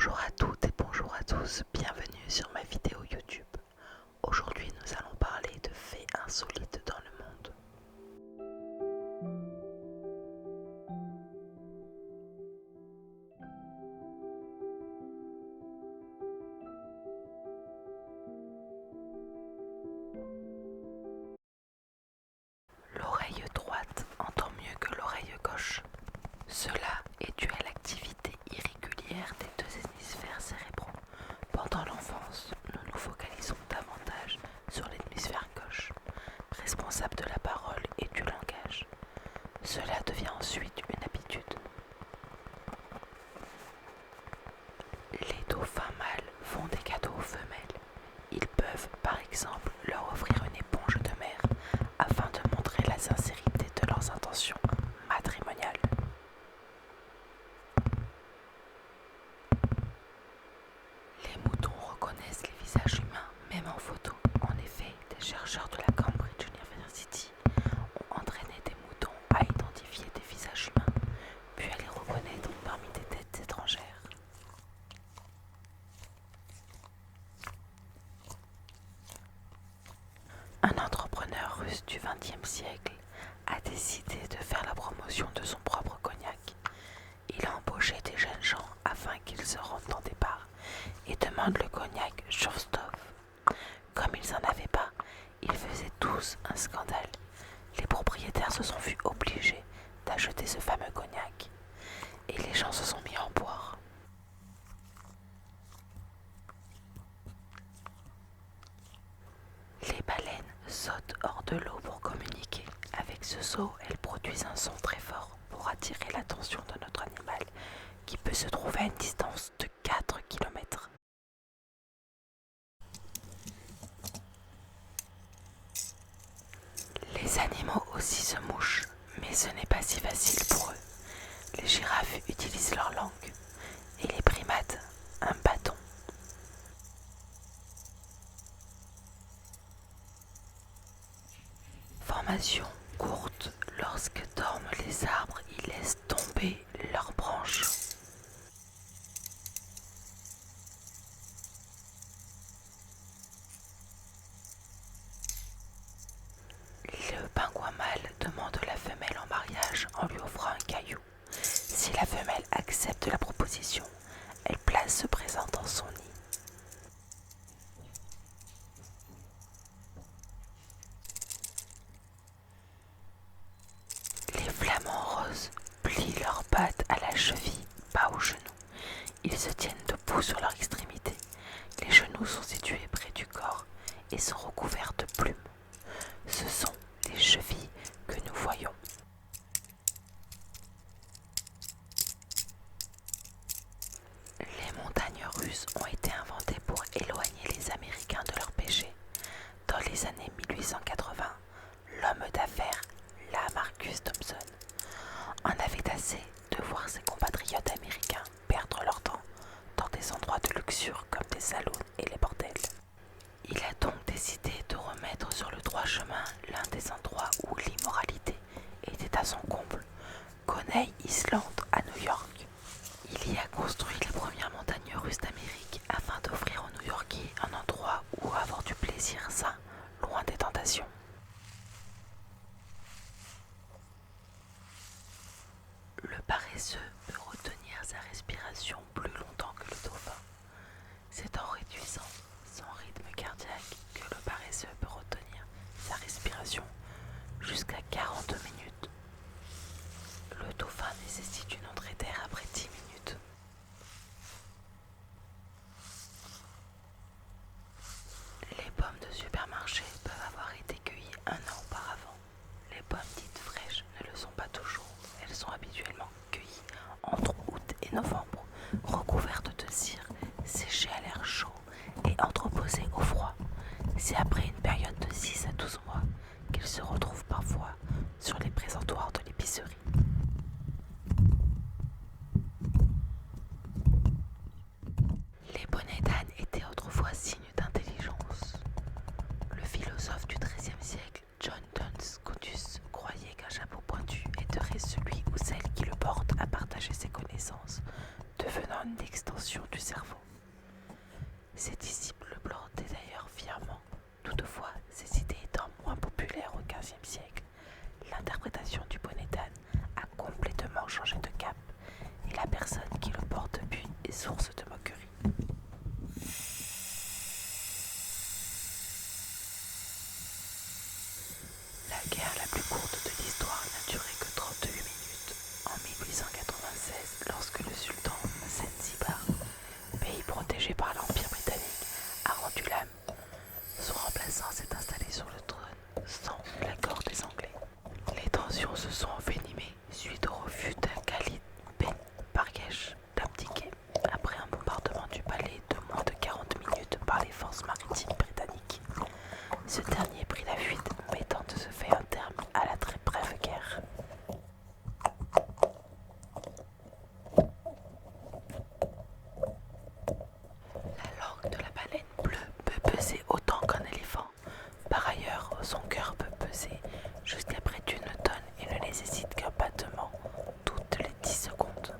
Bonjour à toutes et bonjour à tous, bienvenue sur ma vidéo YouTube. Aujourd'hui nous allons parler de faits insolites dans le monde. L'oreille droite entend mieux que l'oreille gauche. Cela est dû à l'activité irrégulière des deux hémisphères cérébraux. Pendant l'enfance, nous nous focalisons davantage sur l'hémisphère gauche, responsable de la parole et du langage. Cela devient ensuite une habitude. Les dauphins mâles font des cadeaux aux femelles. Ils peuvent, par exemple, leur offrir une éponge de mer afin de montrer la sincérité de leurs intentions matrimoniales. Les moutons reconnaissent les visages humains, même en photo. En effet, des chercheurs de la Cambridge University ont entraîné des moutons à identifier des visages humains, puis à les reconnaître parmi des têtes étrangères. Un entrepreneur russe du XXe siècle a décidé de faire la promotion de son propre cognac. Il a embauché des jeunes gens afin qu'ils se rendent dans des bars et demandent le cognac Shostov. Comme ils n'en avaient pas, ils faisaient tous un scandale. Les propriétaires se sont vus obligés d'acheter ce fameux cognac et les gens se sont mis à en boire. Les baleines sautent hors de l'eau pour communiquer. Avec ce saut, elles produisent un son très fort pour attirer l'attention de notre animal qui peut se trouver à une distance de 4 km. Les animaux aussi se mouchent, mais ce n'est pas si facile pour eux. Les girafes utilisent leur langue et les primates un bâton. Formation courte, lorsque dorment les arbres, ils laissent tomber leurs branches. Le pingouin mâle demande la femelle en mariage en lui offrant un caillou. Si la femelle accepte la proposition, elle place ce présent dans son nid. Les flamants roses plient leurs pattes à la cheville, pas aux genoux. Ils se tiennent debout sur leur extrémité. Les genoux sont situés près du corps et sont recouverts de plumes. Ce sont les chevilles que nous voyons. Les montagnes russes ont été inventées pour éloigner les Américains de leurs péchés. Dans les années 1880, l'homme d'affaires, Marcus Thompson, en avait assez de voir ses compatriotes américains perdre leur temps dans des endroits de luxure comme des salons et les bordels. Il a donc décidé de remettre sur le droit chemin l'un des endroits où l'immoralité était à son comble, Coney Island à New York. Il y a construit les premières montagnes russes d'Amérique afin d'offrir aux New-Yorkais un endroit où avoir du plaisir sain, loin des tentations. Le paresseux peut retenir sa respiration plus longtemps que le dauphin. C'est en réduisant son rythme cardiaque que le paresseux peut retenir sa respiration jusqu'à 40 minutes. Le dauphin nécessite une entrée d'air après 10 minutes. Les pommes de supermarché peuvent avoir été cueillies un an auparavant. Les pommes dites fraîches ne le sont pas toujours. Elles sont habituellement cueillies entre août et novembre, recouvertes de cire, séchées à l'air chaud et entreposées au froid. C'est après une période de 6 à 12 mois qu'elles se retrouvent parfois sur les présentoirs de l'épicerie. Les bonnets d'âne étaient autrefois signes d'intelligence. Le philosophe du XIIIe siècle, John Duns Scotus, croyait qu'un chapeau pointu aiderait celui ou celle qui le porte à partager ses connaissances, devenant une l'extension du cerveau. Ses disciples le plantaient d'ailleurs fièrement. Toutefois, ces idées étant moins populaires au XVe siècle, l'interprétation du bonnet d'âne a complètement changé de cap et la personne qui le porte depuis est source de moquerie. La guerre la plus courte de l'histoire n'a duré que 38 minutes. En 1896, lorsque le sultan Zanzibar, pays protégé par l'Empire britannique, a rendu l'âme, son remplaçant s'est installé sur le trône sans l'accord des Anglais. Les tensions se sont envenimées suite au refus de Khalid Ben Barghash d'abdiquer après un bombardement du palais de moins de 40 minutes par les forces maritimes britanniques. Ce dernier prit la fuite, mettant de ce fait un terme à la très brève guerre. La langue de la baleine bleue peut peser autant qu'un éléphant. Par ailleurs, son cœur peut peser jusqu'à près d'1 tonne et ne nécessite qu'un battement toutes les 10 secondes.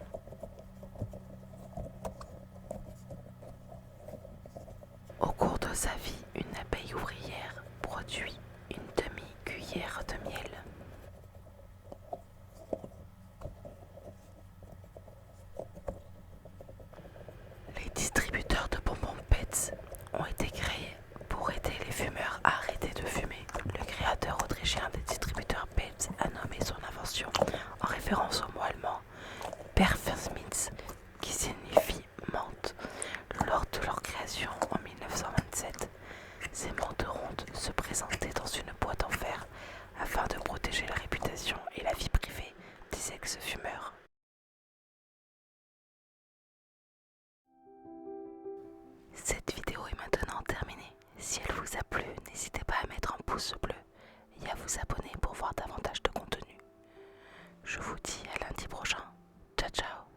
Au cours de sa vie, une abeille ouvrière produit une demi-cuillère de miel. Les distributeurs de bonbons Pets ont été créés pour aider les fumeurs à arrêter de fumer. Le créateur autrichien des distributeurs Pets a nommé son invention en référence au mot allemand Pfefferminz, qui signifie menthe. Lors de leur création en 1927, ces menthes rondes se présentaient dans une boîte en fer afin de protéger la réputation et la vie privée des ex-fumeurs. Cette vidéo est maintenant terminée. Si elle vous a plu, n'hésitez pas à mettre un pouce bleu et à vous abonner pour voir davantage de contenu. Je vous dis à lundi prochain. Ciao ciao.